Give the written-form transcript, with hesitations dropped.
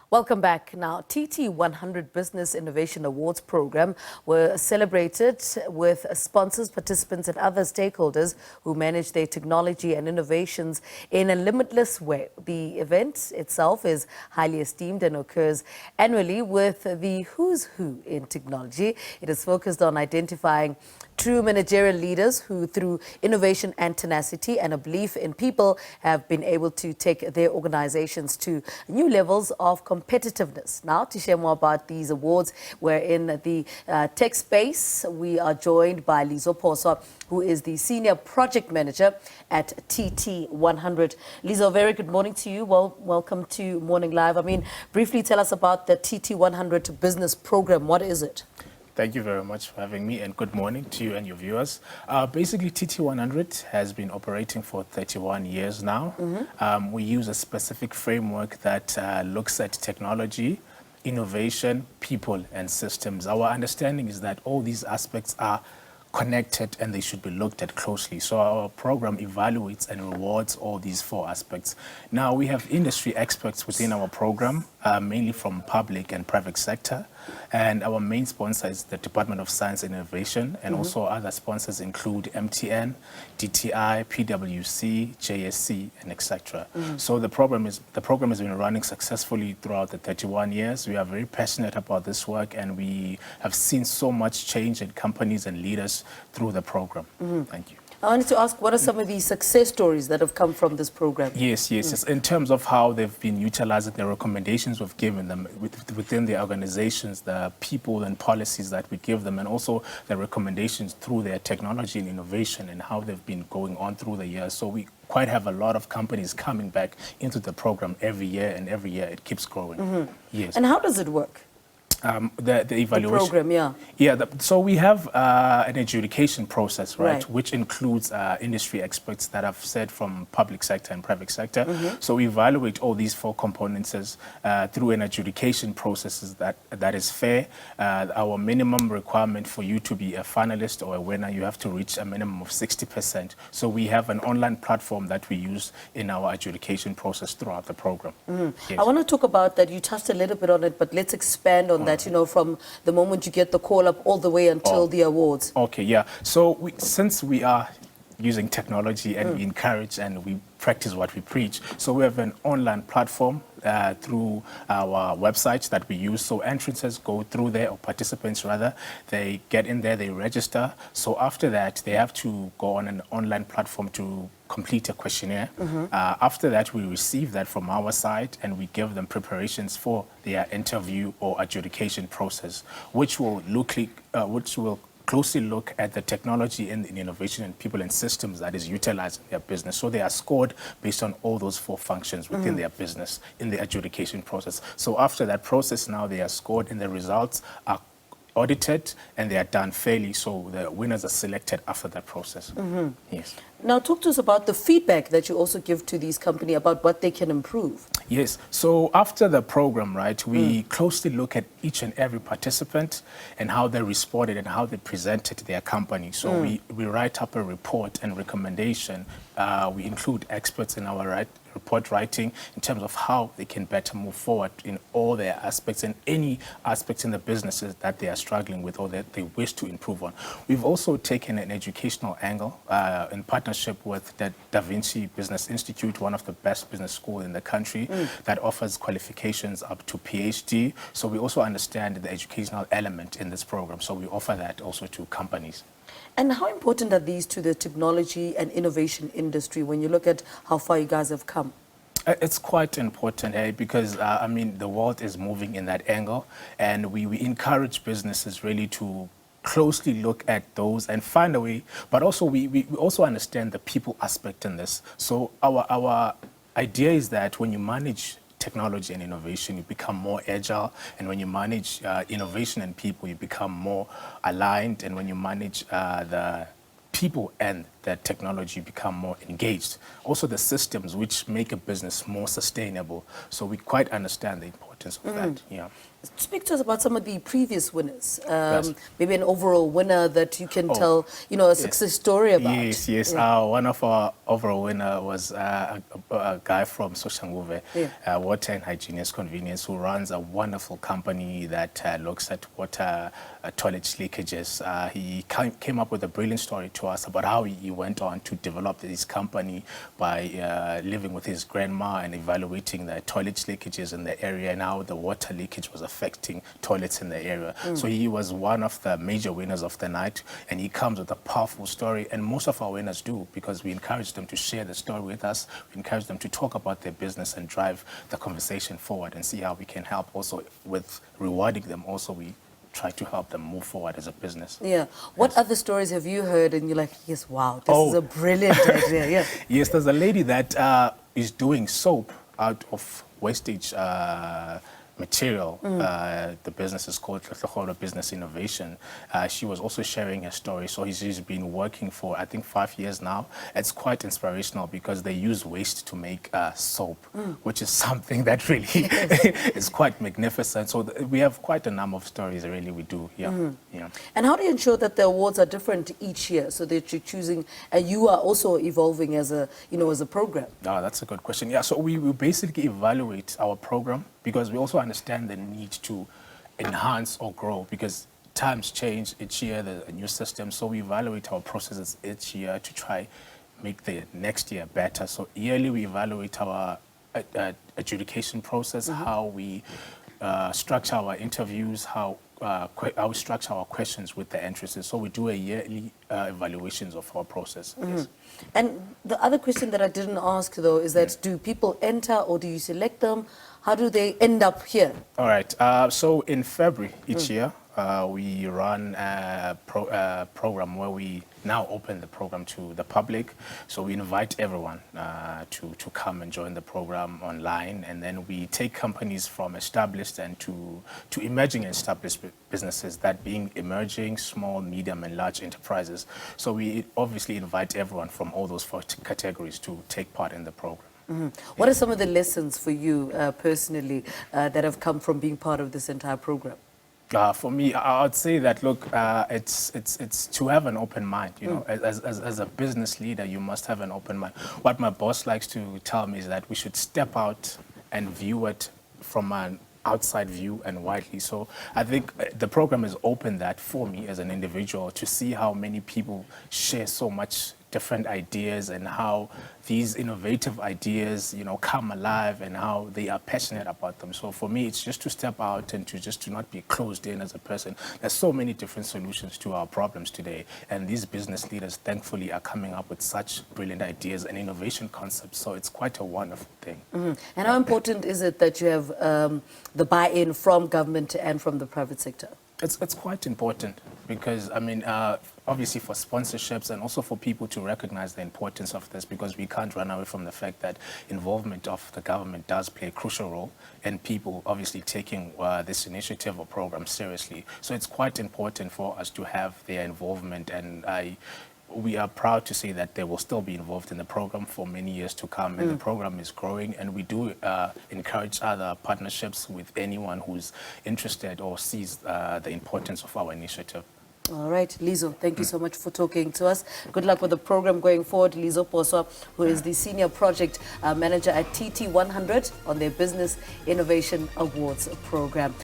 Welcome back. Now, TT 100 Business Innovation Awards program were celebrated with sponsors, participants and other stakeholders who manage their technology and innovations in a limitless way. The event itself is highly esteemed and occurs annually with the who's who in technology. It is focused on identifying true managerial leaders who, through innovation and tenacity and a belief in people, have been able to take their organizations to new levels of competitiveness. Now, to share more about these awards, we're in the tech space. We are joined by Lizo Poswa, who is the Senior Project Manager at TT 100. Lizo, very good morning to you. Welcome to Morning Live. Briefly tell us about the TT 100 Business Program. What is it? Thank you very much for having me, and good morning to you and your viewers. Basically, TT 100 has been operating for 31 years now. We use a specific framework that looks at technology, innovation, people, and systems. Our understanding is that all these aspects are connected and they should be looked at closely. So our program evaluates and rewards all these four aspects. Now, we have industry experts within our program, mainly from public and private sector. And our main sponsor is the Department of Science and Innovation, and also other sponsors include MTN, DTI, PwC, JSC, and etc. So the program has been running successfully throughout the 31 years. We are very passionate about this work, and we have seen so much change in companies and leaders through the program. Thank you. I wanted to ask, what are some of the success stories that have come from this program? Yes. In terms of how they've been utilizing the recommendations we've given them within the organizations, the people and policies that we give them, and also the recommendations through their technology and innovation and how they've been going on through the years. So we quite have a lot of companies coming back into the program every year, and every year it keeps growing. Yes. And how does it work? The evaluation. The program, yeah. Yeah, so we have an adjudication process, right, which includes industry experts that I've said from public sector and private sector. So we evaluate all these four components through an adjudication process that is fair. Our minimum requirement for you to be a finalist or a winner, you have to reach a minimum of 60%. So we have an online platform that we use in our adjudication process throughout the program. Yes. I want to talk about that. You touched a little bit on it, but let's expand on that, from the moment you get the call up all the way until the awards. Okay, yeah. So since we are using technology and we encourage and we practice what we preach, so we have an online platform through our website that we use. So entrances go through there, or participants rather, they get in there, they register. So after that, they have to go on an online platform to complete a questionnaire. After that, we receive that from our side and we give them preparations for their interview or adjudication process, which will closely look at the technology and the innovation and people and systems that is utilized in their business. So they are scored based on all those four functions within their business in the adjudication process. So after that process, now they are scored and the results are audited and they are done fairly. So the winners are selected after that process. Yes. Now talk to us about the feedback that you also give to these companies about what they can improve. Yes. So after the program, right, we closely look at each and every participant and how they responded and how they presented their company. So we write up a report and recommendation. We include experts in our report writing in terms of how they can better move forward in all their aspects and any aspects in the businesses that they are struggling with or that they wish to improve on. We've also taken an educational angle in partnership with the Da Vinci Business Institute, one of the best business schools in the country that offers qualifications up to PhD. So we also understand the educational element in this program. So we offer that also to companies. And how important are these to the technology and innovation industry when you look at how far you guys have come? It's quite important, because, the world is moving in that angle, and we encourage businesses really to closely look at those and find a way, but also we also understand the people aspect in this. So our idea is that when you manage technology and innovation, you become more agile, and when you manage innovation and people, you become more aligned, and when you manage the people and the technology, become more engaged. Also the systems which make a business more sustainable. So we quite understand the importance importance of that. Yeah. Speak to us about some of the previous winners. Yes. Maybe an overall winner that you can tell, a success story about. Yes. Yeah. One of our overall winner was a guy from Soshanguve, Water and Hygienist Convenience, who runs a wonderful company that looks at water toilet leakages. He came up with a brilliant story to us about how he went on to develop this company by living with his grandma and evaluating the toilet leakages in the area and how the water leakage was affecting toilets in the area. So he was one of the major winners of the night, and he comes with a powerful story, and most of our winners do, because we encourage them to share the story with us. We encourage them to talk about their business and drive the conversation forward and see how we can help. Also, with rewarding them, also we try to help them move forward as a business. Yeah. What other stories have you heard and you're like, yes, wow, this is a brilliant idea? Yeah. Yes, there's a lady that is doing soap out of wastage material. The business is called Business Innovation. She was also sharing her story. So she's been working for, I think, 5 years now. It's quite inspirational because they use waste to make soap, which is something that really is quite magnificent. So we have quite a number of stories, really, we do. Yeah. Yeah. And how do you ensure that the awards are different each year so that you're choosing, and you are also evolving as a, as a program? Oh, that's a good question. Yeah, so we basically evaluate our program because we also understand the need to enhance or grow because times change each year, there's a new system. So we evaluate our processes each year to try make the next year better. So yearly we evaluate our adjudication process, how we structure our interviews, how we structure our questions with the entrances. So we do a yearly evaluations of our process. Yes. And the other question that I didn't ask, though, is that do people enter or do you select them? How do they end up here? All right. So in February each year, we run a program where we now open the program to the public. So we invite everyone to come and join the program online. And then we take companies from established and to emerging and established businesses, that being emerging, small, medium, and large enterprises. So we obviously invite everyone from all those 4 categories to take part in the program. What are some of the lessons for you personally that have come from being part of this entire program? For me, I would say that, look, it's to have an open mind. As a business leader, you must have an open mind. What my boss likes to tell me is that we should step out and view it from an outside view and widely. So I think the program has opened that for me as an individual to see how many people share so much different ideas and how these innovative ideas, come alive and how they are passionate about them. So for me, it's just to step out and to not be closed in as a person. There's so many different solutions to our problems today. And these business leaders, thankfully, are coming up with such brilliant ideas and innovation concepts. So it's quite a wonderful thing. And how important is it that you have the buy-in from government and from the private sector? It's quite important because, obviously for sponsorships and also for people to recognize the importance of this, because we can't run away from the fact that involvement of the government does play a crucial role and people obviously taking this initiative or program seriously. So it's quite important for us to have their involvement, and we are proud to say that they will still be involved in the program for many years to come, and the program is growing, and we do encourage other partnerships with anyone who's interested or sees the importance of our initiative. All right, Lizo, thank you so much for talking to us. Good luck with the program going forward. Lizo Poswa, who is the Senior Project Manager at TT100 on their Business Innovation Awards program.